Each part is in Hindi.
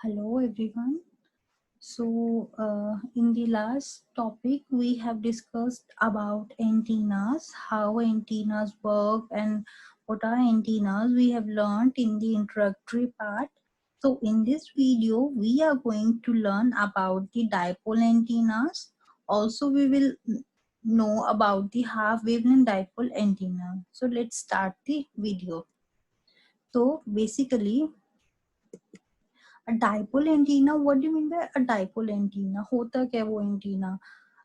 Hello everyone. In the last topic, we have discussed about antennas, how antennas work, and what are antennas. We have learned in the introductory part. So, in this video, we are going to learn about the dipole antennas. Also, we will know about the half wavelength dipole antenna. So, let's start the video. So, basically, a dipole antenna, what do you mean by a dipole antenna? होता क्या वो एंटीना?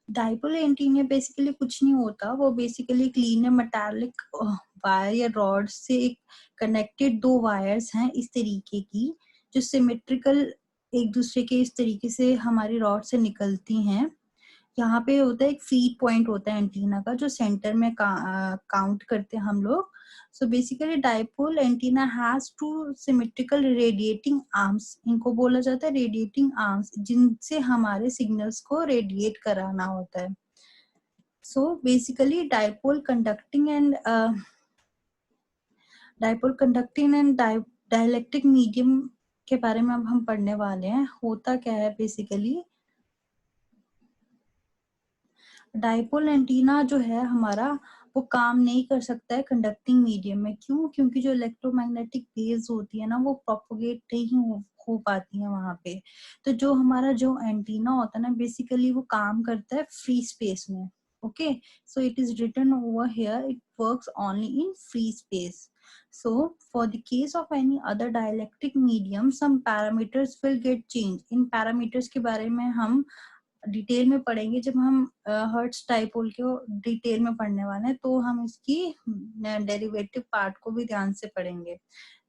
डाइपोल एंटीना बेसिकली कुछ नहीं होता, वो बेसिकली क्लीन मेटालिक वायर या रॉड से कनेक्टेड दो वायर्स हैं इस तरीके की, जो सिमेट्रिकल एक दूसरे के इस तरीके से हमारी रॉड से निकलती हैं। यहाँ पे होता है एक फीड पॉइंट होता है एंटीना का, जो सेंटर में काउंट करते हैं हम लोग। So basically dipole antenna has two symmetrical radiating arms, इनको बोला जाता है रेडिएटिंग आर्म्स, जिनसे हमारे सिग्नल्स को रेडिएट कराना होता है। So basically dipole conducting and dielectric medium के बारे में अब हम पढ़ने वाले हैं। होता क्या है बेसिकली, डाइपोल एंटीना जो है हमारा, वो काम नहीं कर सकता है कंडक्टिंग मीडियम में। क्यों? क्योंकि जो इलेक्ट्रोमैग्नेटिक वेव्स होती है ना, वो प्रोपोगेट नहीं हो पाती है वहां पे। तो जो हमारा जो एंटीना होता है ना, बेसिकली वो काम करता है फ्री स्पेस में। Okay, so it is written over here, it works only in free space. So for the case of any other dielectric medium, some parameters will get changed. In parameters के बारे में हम डिटेल में पढ़ेंगे जब हम हर्ट्ज डाइपोल को डिटेल में पढ़ने वाले हैं, तो हम इसकी डेरिवेटिव पार्ट को भी ध्यान से पढ़ेंगे।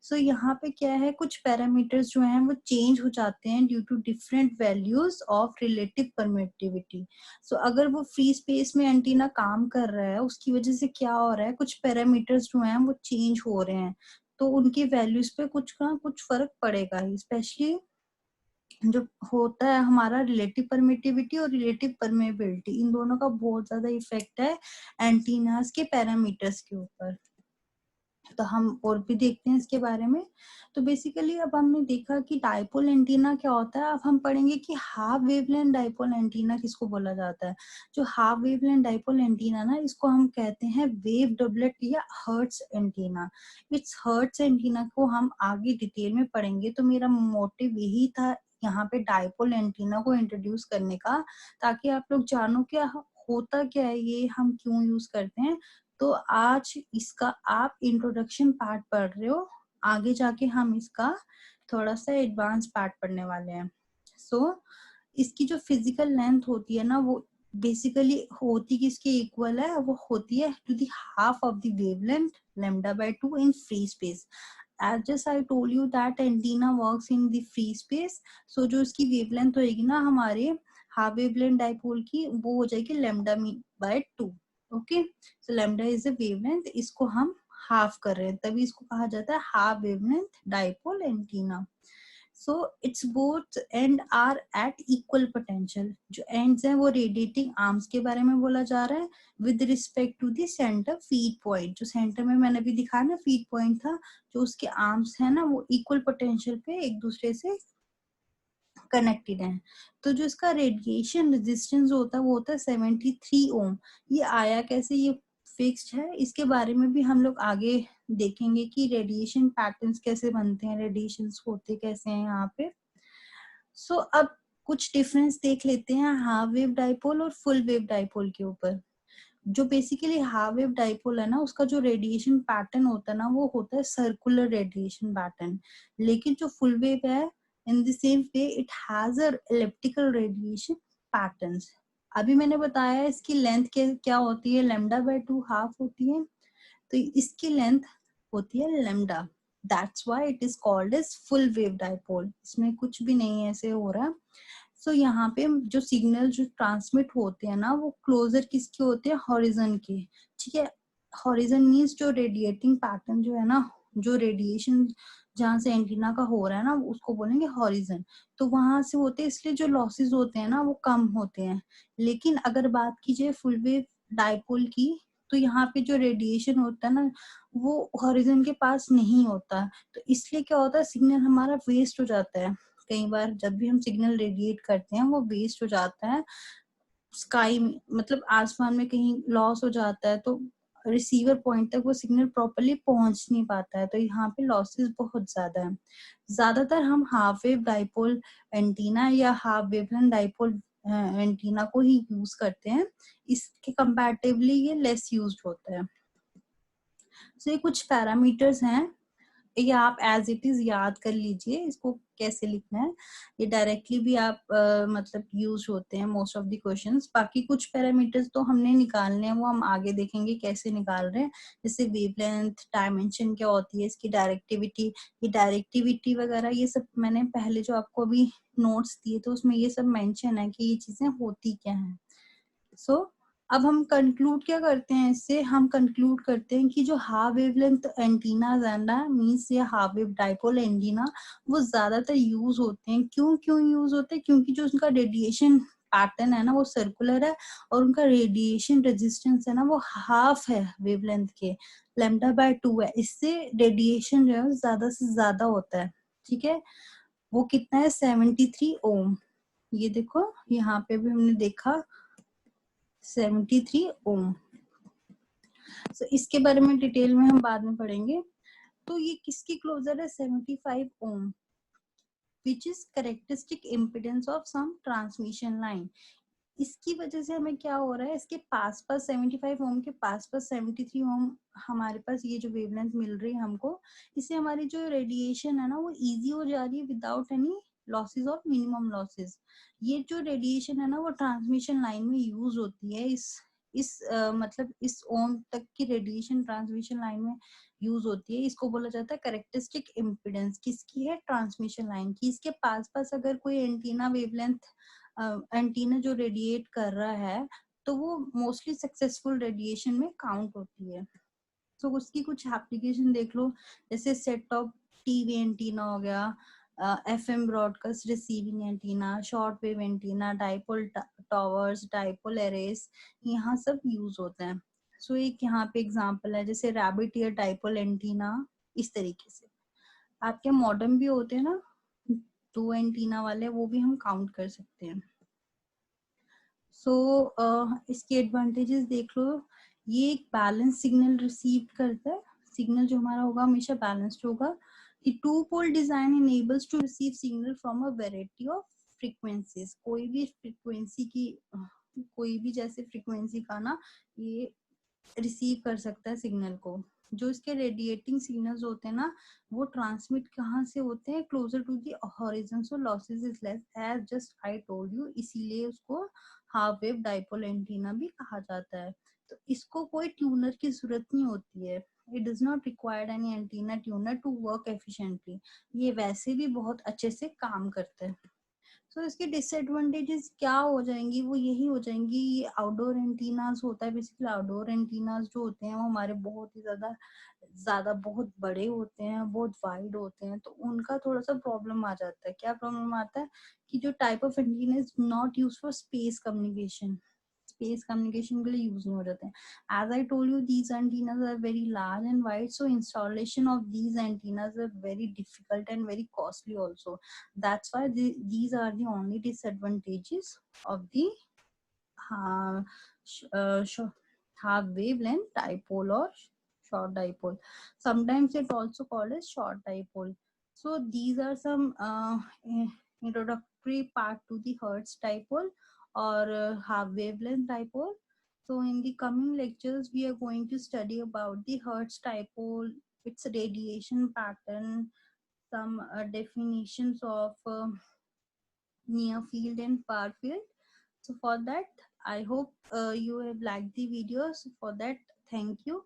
सो यहाँ पे क्या है, कुछ पैरामीटर्स जो हैं वो चेंज हो जाते हैं due to different values of relative permittivity. So अगर वो फ्री स्पेस में एंटीना काम कर रहा है, उसकी वजह से क्या हो रहा है, कुछ पैरामीटर्स जो हैं वो चेंज हो रहे हैं, तो उनकी वैल्यूज पे कुछ का कुछ फर्क पड़ेगा ही। स्पेशली जो होता है हमारा रिलेटिव परमिटिविटी और रिलेटिव परमेबिलिटी, इन दोनों का बहुत ज्यादा इफेक्ट है एंटीनास के पैरामीटर्स के ऊपर। तो हम और भी देखते हैं इसके बारे में। तो बेसिकली अब हमने देखा कि डाइपोल एंटीना क्या होता है। अब हम पढ़ेंगे कि हाफ वेवलेंथ डाइपोल एंटीना किसको बोला जाता है। जो हाफ वेवलेंथ डाइपोल एंटीना ना, इसको हम कहते हैं वेव डबलेट या hertz antenna. It's hertz antenna को हम आगे डिटेल में पढ़ेंगे। तो मेरा मोटिव यही था यहाँ पे डाइपोल एंटीना को इंट्रोड्यूस करने का, ताकि आप लोग जानो क्या होता क्या है, ये हम क्यों यूज करते हैं। तो आज इसका आप इंट्रोडक्शन पार्ट पढ़ रहे हो, आगे जाके हम इसका थोड़ा सा एडवांस पार्ट पढ़ने वाले हैं। सो इसकी जो फिजिकल लेंथ होती है ना, वो बेसिकली होती किसके इक्वल है, वो होती है to the half of the wavelength λ/2 in free space. As just I told you that antenna works in the free space. So जो इसकी वेवलेंथ होगी ना हमारे हाफ वेवलेंथ डाइपोल की, वो हो जाएगी λ/2. Okay, so lambda is a wavelength, इसको हम हाफ कर रहे हैं, तभी इसको कहा जाता है half wavelength dipole antenna. So it's both end are at equal potential. जो एंड्स हैं वो रेडिएटिंग आर्म्स के बारे में बोला जा रहा है with respect to the centre feed point. जो सेंटर में मैंने अभी दिखाया ना फीड पॉइंट था, जो उसके आर्म्स है ना, वो इक्वल पोटेंशियल पे एक दूसरे से कनेक्टेड है. तो जो इसका रेडिएशन रेजिस्टेंस होता है वो होता है 73 ओम. ये आया कैसे, ये फिक्स्ड है, इसके बारे में भी हम लोग आगे देखेंगे कि रेडिएशन पैटर्न्स कैसे बनते हैं, रेडिएशन होते कैसे हैं यहाँ पे. सो अब कुछ डिफरेंस देख लेते हैं हाफ वेव डाइपोल और फुल वेव डाइपोल के ऊपर. जो बेसिकली हाफ वेव डाइपोल है ना, उसका जो रेडिएशन पैटर्न होता है ना, वो होता है सर्कुलर रेडिएशन पैटर्न. लेकिन जो फुल वेव है, in the same way it has a elliptical radiation patterns. अभी मैंने बताया इसकी लेंथ क्या होती है, λ/2 हाफ होती है. तो इसकी लेंथ होती है lambda. That's why it is called as full wave dipole. इसमें कुछ भी नहीं ऐसे हो रहा. सो यहाँ पे जो सिग्नल जो ट्रांसमिट होते हैं ना, वो क्लोजर किसके होते हैं, हॉरिजन के. ठीक है, हॉरिजन मीन्स जो रेडिएटिंग पैटर्न जो है ना, जो रेडिएशन जहाँ से एंटीना का हो रहा है ना, उसको बोलेंगे हॉरिजन. तो वहां से होते हैं, इसलिए जो लॉसेस होते हैं ना वो कम होते हैं. लेकिन अगर बात कीजिए फुल वेव डाइपोल की, तो यहाँ पे जो रेडिएशन होता है ना, वो हॉरिजन के पास नहीं होता. तो इसलिए क्या होता है, सिग्नल हमारा वेस्ट हो जाता है. कई बार जब भी हम सिग्नल रेडिएट करते हैं वो वेस्ट हो जाता है स्काई में, मतलब आसमान में कहीं लॉस हो जाता है, तो रिसीवर पॉइंट तक वो सिग्नल प्रॉपरली पहुंच नहीं पाता है, तो यहाँ पे लॉसेस बहुत ज्यादा है। ज्यादातर हम हाफ वेव डाइपोल एंटीना या हाफ वेवलेंथ डाइपोल एंटीना को ही यूज करते हैं, इसके कंपैरेटिवली ये लेस यूज्ड होता है। तो ये कुछ पैरामीटर्स हैं, ये आप एज इट इज याद कर लीजिए इसको कैसे लिखना है। ये डायरेक्टली भी आप मतलब यूज होते हैं मोस्ट ऑफ द क्वेश्चंस। बाकी कुछ पैरामीटर्स तो हमने निकालने हैं, वो हम आगे देखेंगे कैसे निकाल रहे हैं। जैसे वेवलेंथ, डायमेंशन क्या होती है इसकी, डायरेक्टिविटी, ये डायरेक्टिविटी वगैरह ये सब मैंने पहले जो आपको अभी नोट्स दिए तो उसमें ये सब मेंशन है कि ये चीजें होती क्या हैं। सो अब हम कंक्लूड क्या करते हैं इससे, हम कंक्लूड करते हैं कि जो हाफ वेवलेंथ एंटीना है ना, मीन्स ये हाफ वेव डाइपोल एंटीना, वो ज्यादातर यूज होते हैं। क्यों यूज होते हैं? क्योंकि जो उनका रेडिएशन पैटर्न है ना वो सर्कुलर है, और उनका रेडिएशन रेजिस्टेंस है ना वो हाफ है वेवलेंथ के, λ/2 है। इससे रेडिएशन जो है ज्यादा से ज्यादा होता है। ठीक है, वो कितना है, 73 ओम। ये देखो यहाँ पे भी हमने देखा 73 ओम। तो इसके बारे में डिटेल में हम बाद में पढ़ेंगे। तो ये किसकी क्लोजर है, 75 ohm, which is characteristic impedance of some transmission line. इसकी वजह से हमें क्या हो रहा है, इसके पास 75 ओम के पास 73 ओम हमारे पास ये जो वेवलेंथ मिल रही है हमको, इससे हमारी जो रेडिएशन है ना वो इजी हो जा रही है without any losses of minimum losses. ये जो रेडिएशन है ना वो ट्रांसमिशन लाइन में यूज होती है, मतलब इस ओम तक की रेडिएशन ट्रांसमिशन लाइन में यूज होती है। इसको बोला जाता है करेक्टरिस्टिक इम्पिडेंस। किसकी है, ट्रांसमिशन लाइन की। इसके पास अगर कोई एंटीना वेवलेंथ एंटीना जो रेडिएट कर रहा है तो वो मोस्टली सक्सेसफुल रेडिएशन में काउंट होती है। तो उसकी कुछ एप्लीकेशन देख लो, जैसे सेट टॉप टीवी एंटीना हो गया, FM broadcast receiving antenna, short wave antenna, dipole towers, dipole arrays, यहाँ सब यूज होते हैं। सो एक यहाँ पे एग्जांपल है जैसे रैबिट ईयर डाइपोल एंटीना। इस तरीके से आपके मॉडर्न भी होते हैं ना 2 एंटीना वाले, वो भी हम काउंट कर सकते हैं। सो इसके एडवांटेजेस देख लो, ये एक बैलेंस सिग्नल रिसीव करता है। सिग्नल जो हमारा होगा हमेशा बैलेंस्ड होगा। The two-pole design enables to receive signal from a variety of frequencies। कोई भी फ्रीक्वेंसी की, कोई भी जैसे फ्रीक्वेंसी का ना ये रिसीव कर सकता है सिग्नल को। जो इसके रेडिएटिंग सिग्नल्स होते हैं ना वो ट्रांसमिट कहाँ से होते हैं, closer to the horizon, so losses is less as just I told you, इसीलिए उसको हाफ वेव डाइपोल एंटीना भी कहा जाता है। तो इसको कोई ट्यूनर की जरूरत नहीं होती है। It does not required any antenna tuner to work efficiently. ये वैसे भी बहुत अच्छे से काम करता है। तो इसके डिसएडवांटेजेस क्या हो जाएंगी, वो यही हो जाएंगी, ये आउटडोर एंटीनास होता है। बेसिकली आउटडोर एंटीनास जो होते हैं वो हमारे बहुत ही ज्यादा ज्यादा बहुत बड़े होते हैं, बहुत वाइड होते हैं, तो उनका थोड़ा सा प्रॉब्लम आ जाता है। क्या प्रॉब्लम आता है कि जो type of antenna is not use for space communication, space communication के लिए यूज नहीं हो जाते हैं। As I told you, these antennas are very large and wide, so installation of these antennas are very difficult and very costly also. That's why these are the only disadvantages of the uh, half wavelength dipole or short dipole. Sometimes it also called as short dipole. So these are some introductory part to the Hertz dipole or half wavelength dipole. So in the coming lectures, we are going to study about the Hertz dipole, its radiation pattern, some definitions of near field and far field. So for that, I hope you have liked the video. So for that, thank you.